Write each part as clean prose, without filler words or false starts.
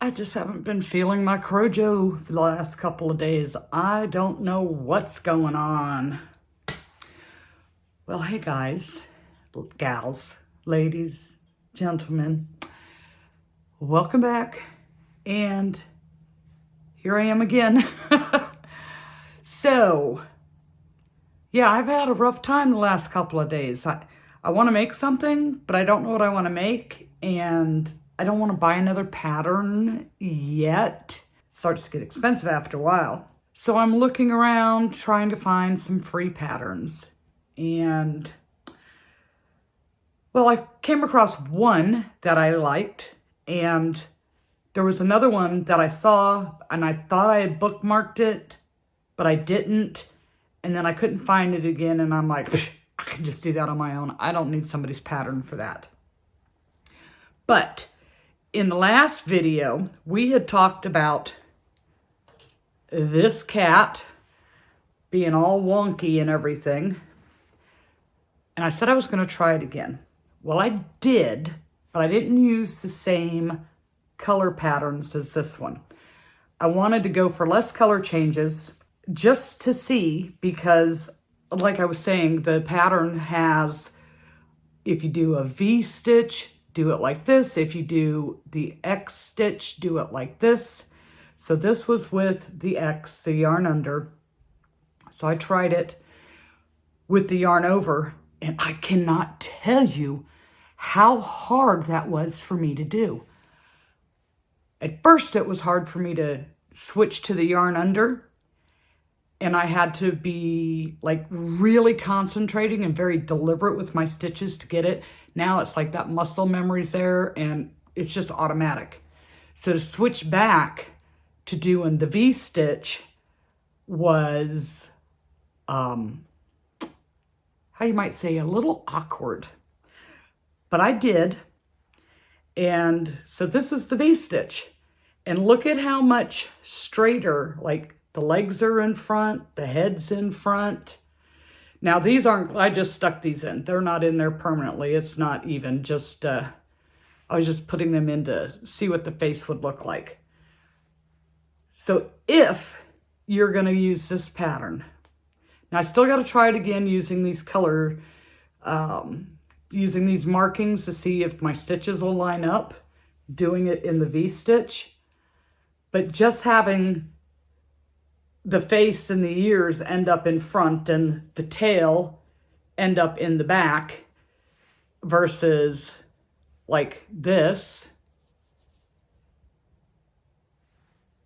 I just haven't been feeling my Cro-Jo the last couple of days. I don't know what's going on. Well, hey guys, gals, ladies, gentlemen, welcome back. And here I am again. So, yeah, I've had a rough time the last couple of days. I want to make something, but I don't know what I want to make. And I don't want to buy another pattern yet. It starts to get expensive after a while. So I'm looking around trying to find some free patterns. And, well, I came across one that I liked. And there was another one that I saw and I thought I had bookmarked it, but I didn't. And then I couldn't find it again. And I'm like, I can just do that on my own. I don't need somebody's pattern for that. But in the last video, we had talked about this cat being all wonky and everything. And I said I was going to try it again. Well, I did, but I didn't use the same color patterns as this one. I wanted to go for less color changes just to see, because like I was saying, the pattern has, if you do a V stitch, do it like this. If you do the X stitch, do it like this. So this was with the X, the yarn under. So I tried it with the yarn over, and I cannot tell you how hard that was for me to do. At first, it was hard for me to switch to the yarn under, and I had to be like really concentrating and very deliberate with my stitches to get it. Now it's like that muscle memory's there and it's just automatic. So to switch back to doing the V stitch was, how you might say, a little awkward. But I did. And so this is the V stitch. And look at how much straighter, like the legs are in front, the head's in front. Now these aren't, I just stuck these in. They're not in there permanently. It's not even just, I was just putting them in to see what the face would look like. So if you're gonna use this pattern, now I still gotta try it again using these color, using these markings to see if my stitches will line up, doing it in the V stitch. But just having the face and the ears end up in front and the tail end up in the back versus like this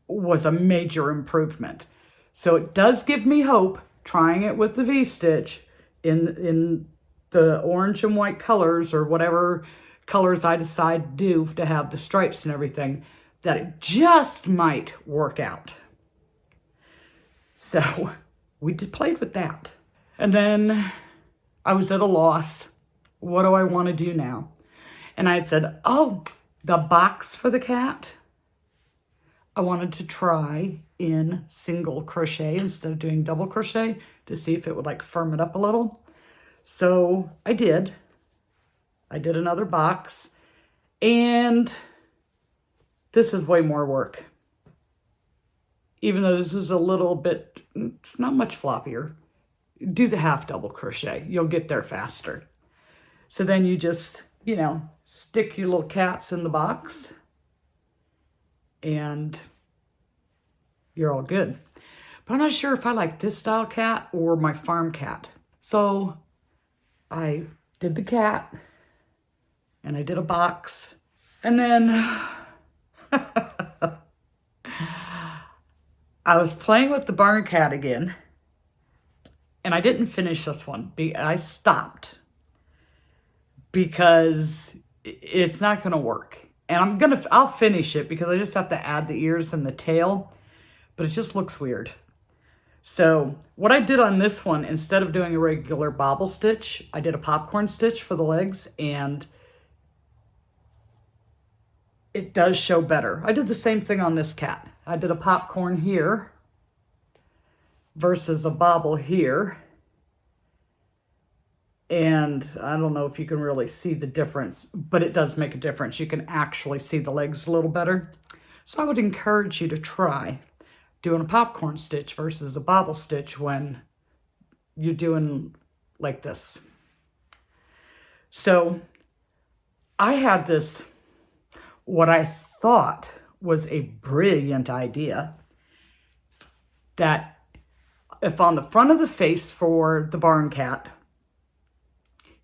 was a major improvement. So it does give me hope trying it with the V stitch in the orange and white colors, or whatever colors I decide to do to have the stripes and everything, that it just might work out. So we just played with that. And then I was at a loss. What do I want to do now? And I had said, oh, the box for the cat, I wanted to try in single crochet instead of doing double crochet to see if it would like firm it up a little. So I did. I did another box, and this is way more work. Even though this is a little bit, it's not much floppier. Do the half double crochet. You'll get there faster. So then you just, you know, stick your little cats in the box and you're all good. But I'm not sure if I like this style cat or my farm cat. So I did the cat and I did a box, and then I was playing with the barn cat again, and I didn't finish this one. I stopped because it's not going to work. And I'll finish it because I just have to add the ears and the tail, but it just looks weird. So what I did on this one, instead of doing a regular bobble stitch, I did a popcorn stitch for the legs, and it does show better. I did the same thing on this cat. I did a popcorn here versus a bobble here. And I don't know if you can really see the difference, but it does make a difference. You can actually see the legs a little better. So I would encourage you to try doing a popcorn stitch versus a bobble stitch when you're doing like this. So I had this, what I thought was a brilliant idea, that if on the front of the face for the barn cat,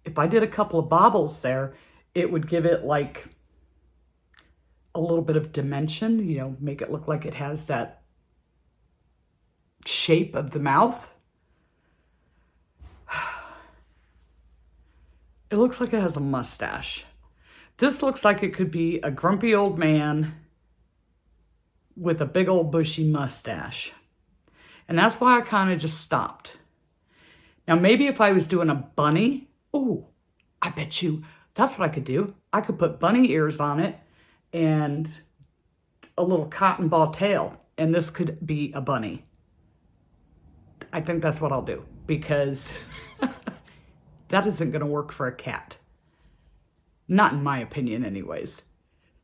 if I did a couple of bobbles there, it would give it like a little bit of dimension, you know, make it look like it has that shape of the mouth. It looks like it has a mustache. This looks like it could be a grumpy old man with a big old bushy mustache. And that's why I kind of just stopped. Now, maybe if I was doing a bunny, oh, I bet you that's what I could do. I could put bunny ears on it and a little cotton ball tail, and this could be a bunny. I think that's what I'll do, because that isn't going to work for a cat. Not in my opinion anyways.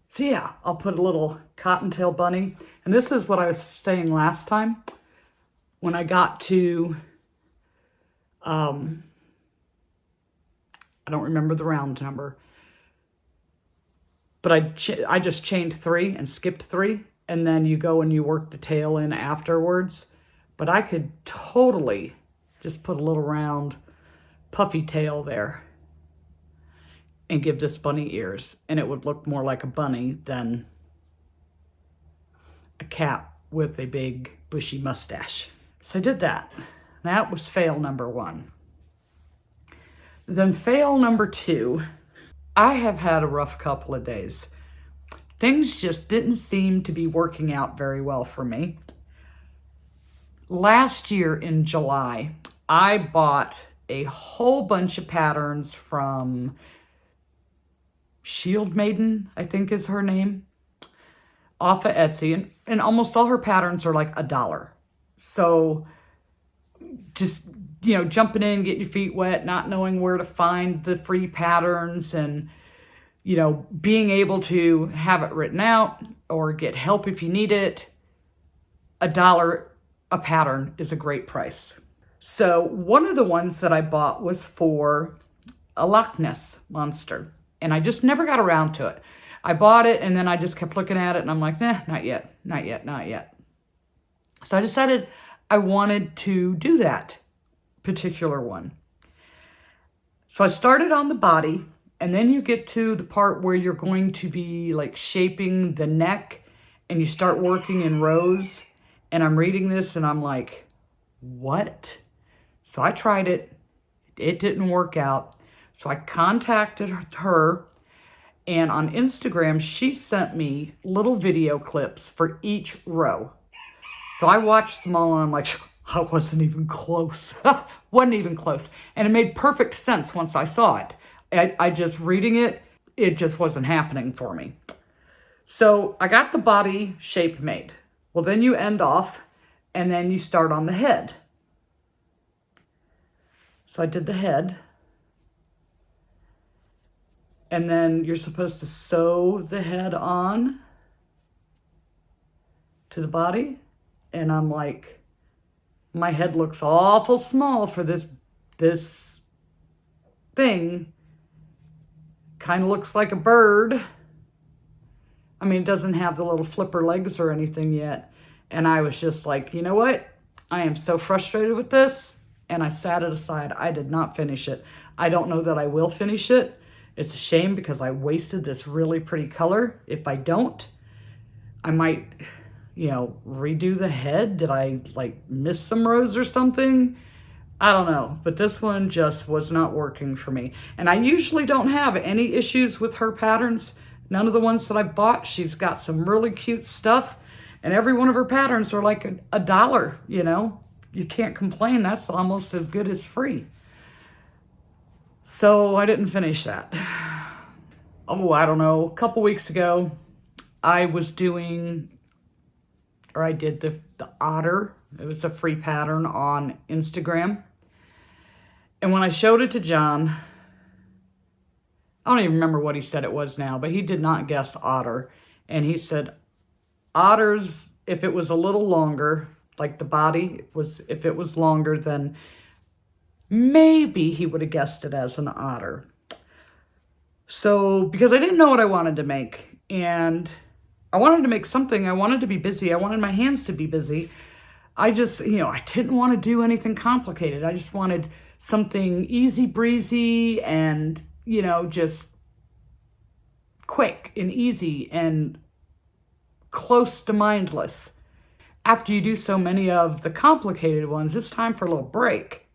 So yeah, I'll put a little cottontail bunny. And this is what I was saying last time. When I got to, I don't remember the round number, but I just chained 3 and skipped 3, and then you go and you work the tail in afterwards. But I could totally just put a little round puffy tail there and give this bunny ears, and it would look more like a bunny than a cat with a big bushy mustache. So I did that. That was fail number 1. Then fail number 2, I have had a rough couple of days. Things just didn't seem to be working out very well for me. Last year in July, I bought a whole bunch of patterns from Shield Maiden, I think is her name, off of Etsy. And almost all her patterns are like $1. So just, you know, jumping in, getting your feet wet, not knowing where to find the free patterns, and, you know, being able to have it written out or get help if you need it. $1 a pattern is a great price. So one of the ones that I bought was for a Loch Ness monster, and I just never got around to it. I bought it, and then I just kept looking at it, and I'm like, nah, not yet, not yet, not yet. So I decided I wanted to do that particular one. So I started on the body, and then you get to the part where you're going to be like shaping the neck, and you start working in rows. And I'm reading this, and I'm like, what? So I tried it. It didn't work out. So I contacted her, and on Instagram, she sent me little video clips for each row. So I watched them all, and I'm like, I wasn't even close. Wasn't even close. And it made perfect sense once I saw it. I just reading it, it just wasn't happening for me. So I got the body shape made. Well, then you end off, and then you start on the head. So I did the head. And then you're supposed to sew the head on to the body. And I'm like, my head looks awful small for this thing. Kind of looks like a bird. I mean, it doesn't have the little flipper legs or anything yet. And I was just like, you know what? I am so frustrated with this. And I sat it aside. I did not finish it. I don't know that I will finish it. It's a shame because I wasted this really pretty color. If I don't, I might, you know, redo the head. Did I like miss some rows or something? I don't know. But this one just was not working for me. And I usually don't have any issues with her patterns. None of the ones that I bought. She's got some really cute stuff. And every one of her patterns are like $1, you know. You can't complain. That's almost as good as free. So I didn't finish that. Oh, I don't know. A couple weeks ago, I was doing, or I did the otter. It was a free pattern on Instagram. And when I showed it to John, I don't even remember what he said it was now, but he did not guess otter. And he said, Otters, if it was a little longer, like the body was, if it was longer, then maybe he would have guessed it as an otter. So, because I didn't know what I wanted to make, and I wanted to make something, I wanted to be busy, I wanted my hands to be busy. I just, I didn't want to do anything complicated. I just wanted something easy breezy and, just quick and easy and close to mindless. After you do so many of the complicated ones, it's time for a little break.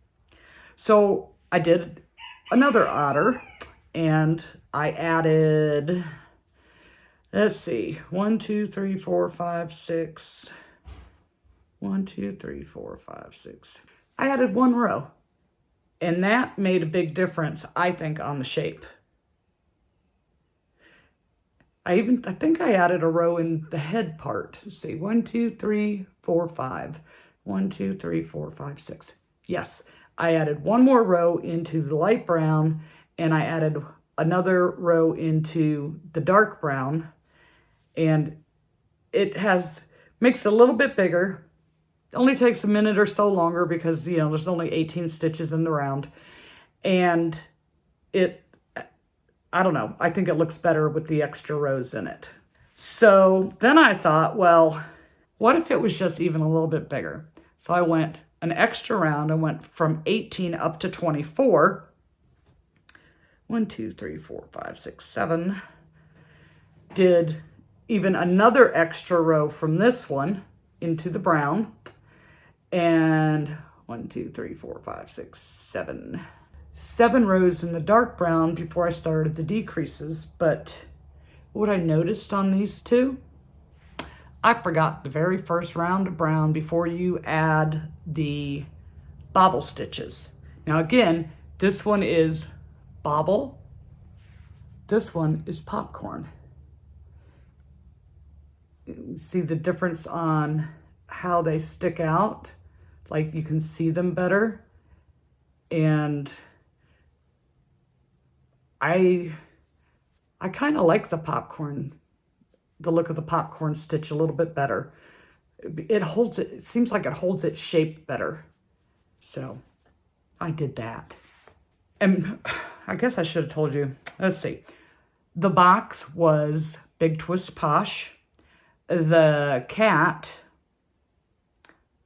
So I did another otter, and I added, let's see, 1, 2, 3, 4, 5, 6. 1, 2, 3, 4, 5, 6. I added 1 row, and that made a big difference, I think, on the shape. I think I added a row in the head part. Let's see, 1, 2, 3, 4, 5. 1, 2, 3, 4, 5, 6. Yes, I added 1 more row into the light brown, and I added another row into the dark brown, and it makes it a little bit bigger. It only takes a minute or so longer because, there's only 18 stitches in the round, and I don't know, I think it looks better with the extra rows in it. So then I thought, well, what if it was just even a little bit bigger? So I went an extra round. I went from 18 up to 24. 1, 2, 3, 4, 5, 6, 7. Did even another extra row from this one into the brown. And 1, 2, 3, 4, 5, 6, 7. 7 rows in the dark brown before I started the decreases. But what I noticed on these two, I forgot the very first round of brown before you add the bobble stitches. Now again, this one is bobble, this one is popcorn. See the difference on how they stick out? Like you can see them better. And I kind of like the look of the popcorn stitch a little bit better. It seems like it holds its shape better. So I did that. And I guess I should have told you, let's see. The box was Big Twist Posh. The cat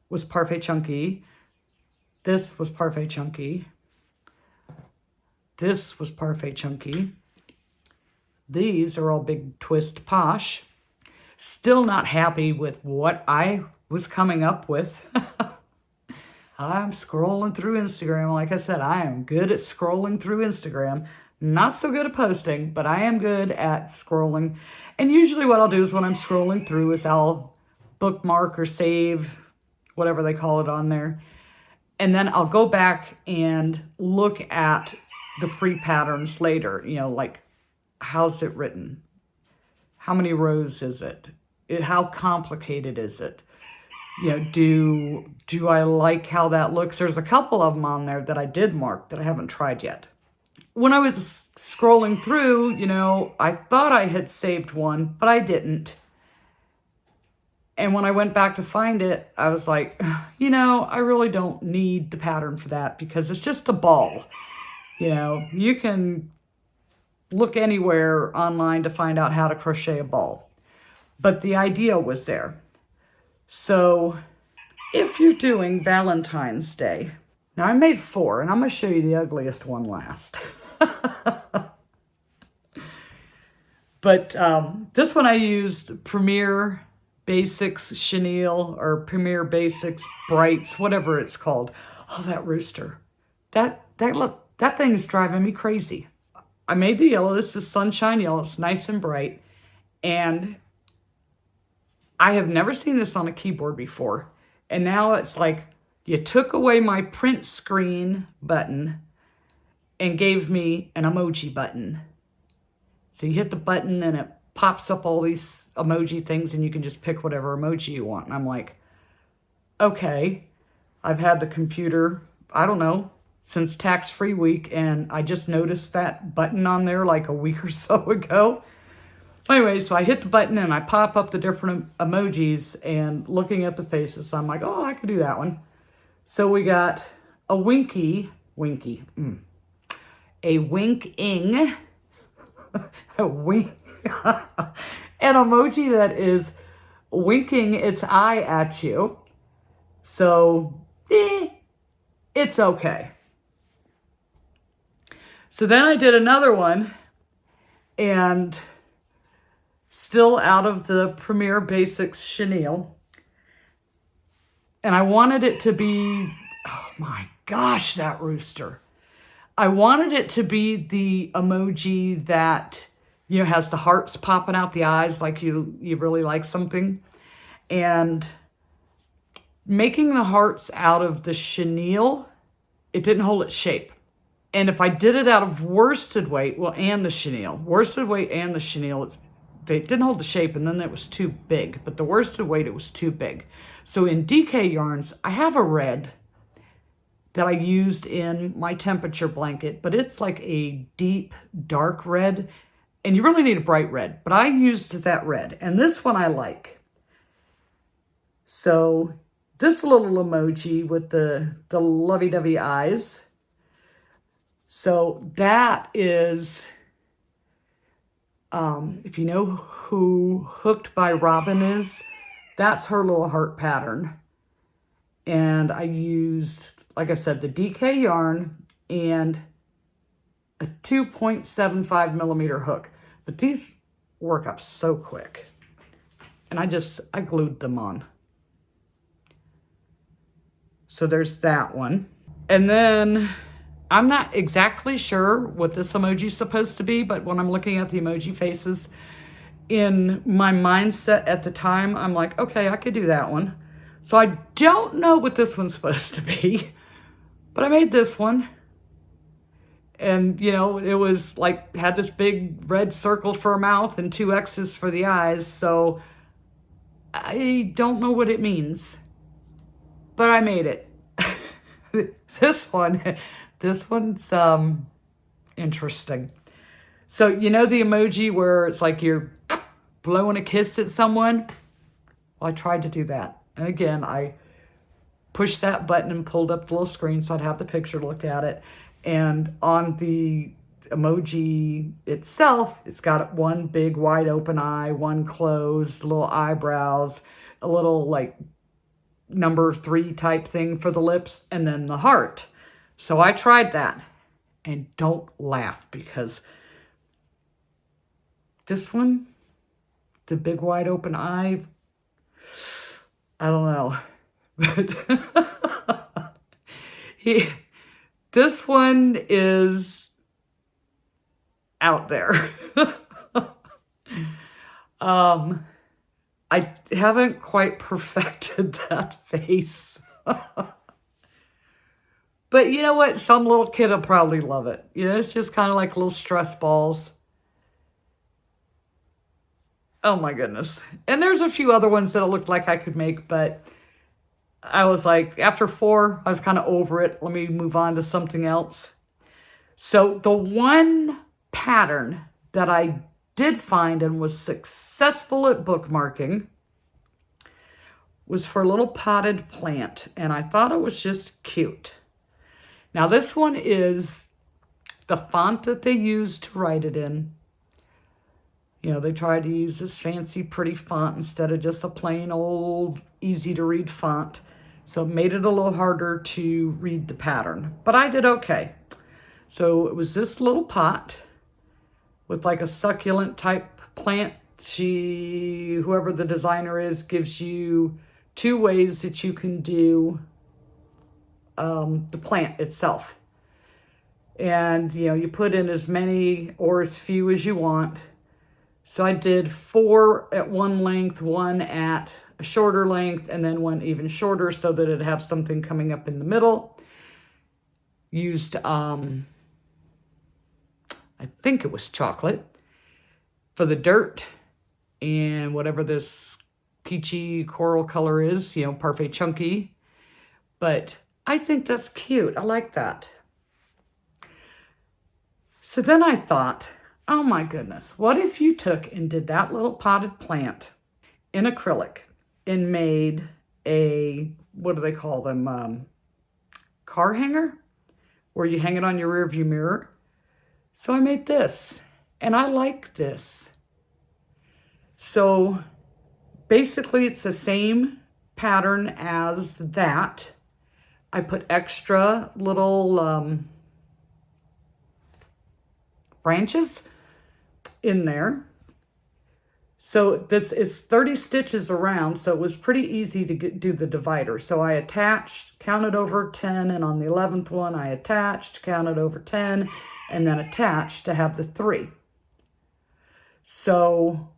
was Parfait Chunky. This was Parfait Chunky. This was Parfait Chunky. These are all Big Twist Posh. Still not happy with what I was coming up with. I'm scrolling through Instagram. Like I said, I am good at scrolling through Instagram. Not so good at posting, but I am good at scrolling. And usually what I'll do is when I'm scrolling through is I'll bookmark or save, whatever they call it on there. And then I'll go back and look at the free patterns later. Like, how's it written? How many rows is it? How complicated is it? Do I like how that looks? There's a couple of them on there that I did mark that I haven't tried yet. When I was scrolling through, I thought I had saved one, but I didn't. And when I went back to find it, I was like, I really don't need the pattern for that because it's just a ball. You can look anywhere online to find out how to crochet a ball. But the idea was there. So if you're doing Valentine's Day, now I made 4, and I'm going to show you the ugliest one last. But this one I used Premier Basics Chenille or Premier Basics Brights, whatever it's called. Oh, that rooster. That thing is driving me crazy. I made the yellow. This is sunshine yellow. It's nice and bright. And I have never seen this on a keyboard before. And now it's like you took away my print screen button and gave me an emoji button. So you hit the button and it pops up all these emoji things and you can just pick whatever emoji you want. And I'm like, okay, I've had the computer, I don't know, since tax-free week, and I just noticed that button on there like a week or so ago. Anyway, so I hit the button and I pop up the different emojis, and looking at the faces, I'm like, oh, I could do that one. So we got a winky, a winking, a wink, an emoji that is winking its eye at you. So, it's okay. So then I did another one, and still out of the Premier Basics chenille. And I wanted it to be, oh my gosh, that rooster. I wanted it to be the emoji that, you know, has the hearts popping out the eyes like you really like something. And making the hearts out of the chenille, it didn't hold its shape. And if I did it out of worsted weight, and the chenille, they didn't hold the shape, and then it was too big. But the worsted weight, it was too big. So in DK yarns, I have a red that I used in my temperature blanket, but it's like a deep, dark red, and you really need a bright red. But I used that red, and this one I like. So this little emoji with the lovey-dovey eyes. So that is, if you know who Hooked by Robin is, that's her little heart pattern. And I used, like I said, the DK yarn and a 2.75 millimeter hook. But these work up so quick. And I glued them on. So there's that one. And then I'm not exactly sure what this emoji is supposed to be, but when I'm looking at the emoji faces, in my mindset at the time, I'm like, okay, I could do that one. So I don't know what this one's supposed to be, but I made this one. And, you know, it was like, had this big red circle for a mouth and 2 X's for the eyes. So I don't know what it means, but I made it. This one's interesting. So, you know the emoji where it's like you're blowing a kiss at someone? Well, I tried to do that. And again, I pushed that button and pulled up the little screen so I'd have the picture to look at it. And on the emoji itself, it's got one big wide open eye, one closed, little eyebrows, a little like number 3 type thing for the lips, and then the heart. So I tried that. And don't laugh, because this one, the big wide open eye, I don't know. But this one is out there. I haven't quite perfected that face. But you know what? Some little kid will probably love it. You know, it's just kind of like little stress balls. Oh my goodness. And there's a few other ones that it looked like I could make, but I was like, after 4, I was kind of over it. Let me move on to something else. So the one pattern that I did find and was successful at bookmarking was for a little potted plant. And I thought it was just cute. Now this one is the font that they used to write it in. You know, they tried to use this fancy, pretty font instead of just a plain old, easy-to-read font. So it made it a little harder to read the pattern. But I did okay. So it was this little pot with like a succulent type plant. Whoever the designer is, gives you 2 ways that you can do the plant itself. And, you know, you put in as many or as few as you want. So I did 4 at one length, 1 at a shorter length, and then 1 even shorter so that it'd have something coming up in the middle. Used, I think it was chocolate for the dirt, and whatever this peachy coral color is, you know, Parfait Chunky. But I think that's cute. I like that. So then I thought, Oh my goodness. What if you took and did that little potted plant in acrylic and made a, what do they call them? Car hanger, where you hang it on your rear view mirror. So I made this, and I like this. So basically it's the same pattern as that. I put extra little branches in there. So this is 30 stitches around, so it was pretty easy to do the divider. So I attached, counted over 10, and on the 11th one I attached, counted over 10, and then attached to have the 3. So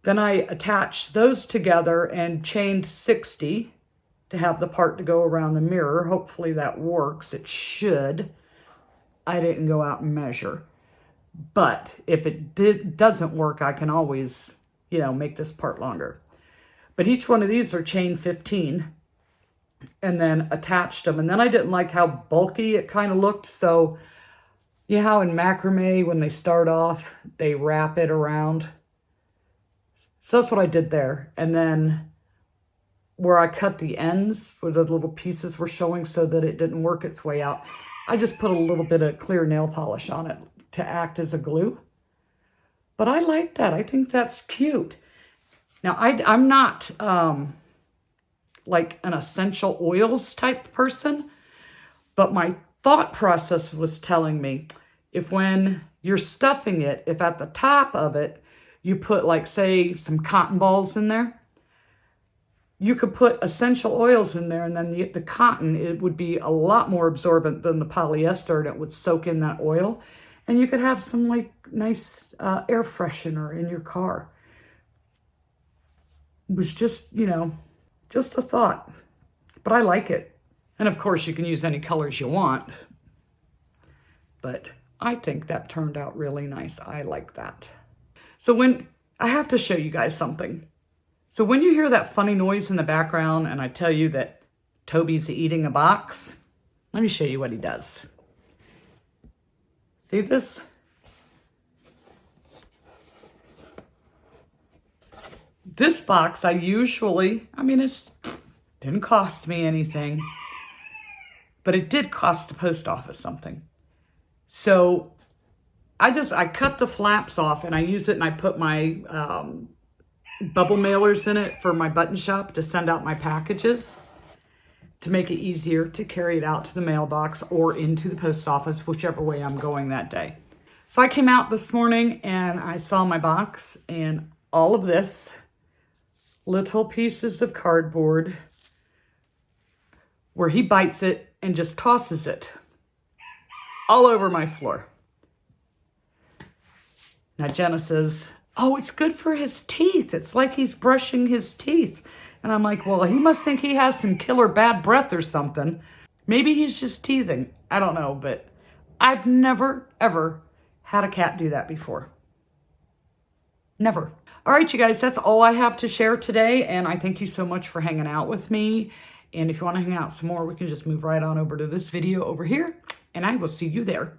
then I attached those together and chained 60 to have the part to go around the mirror. Hopefully that works. It should. I didn't go out and measure. But if it doesn't work, I can always, you know, make this part longer. But each one of these are chain 15, and then attached them. And then I didn't like how bulky it kind of looked. So you know how in macrame, when they start off, they wrap it around. So that's what I did there. And then where I cut the ends, where the little pieces were showing so that it didn't work its way out, I just put a little bit of clear nail polish on it to act as a glue. But I like that. I think that's cute. Now, I'm not like an essential oils type person, but my thought process was telling me if when you're stuffing it, if at the top of it, you put like, say, some cotton balls in there, you could put essential oils in there, and then the cotton, it would be a lot more absorbent than the polyester, and it would soak in that oil. And you could have some like nice air freshener in your car. It was just, you know, just a thought, but I like it. And of course you can use any colors you want, but I think that turned out really nice. I like that. So I have to show you guys something. So when you hear that funny noise in the background and I tell you that Toby's eating a box, let me show you what he does. See this? This box it didn't cost me anything, but it did cost the post office something. So I cut the flaps off and I use it, and I put my bubble mailers in it for my button shop to send out my packages, to make it easier to carry it out to the mailbox or into the post office, whichever way I'm going that day. So I came out this morning and I saw my box, and all of this, little pieces of cardboard, where he bites it and just tosses it all over my floor. Now Jenna says, oh, it's good for his teeth. It's like he's brushing his teeth. And I'm like, well, he must think he has some killer bad breath or something. Maybe he's just teething. I don't know, but I've never, ever had a cat do that before. Never. All right, you guys, that's all I have to share today. And I thank you so much for hanging out with me. And if you want to hang out some more, we can just move right on over to this video over here. And I will see you there.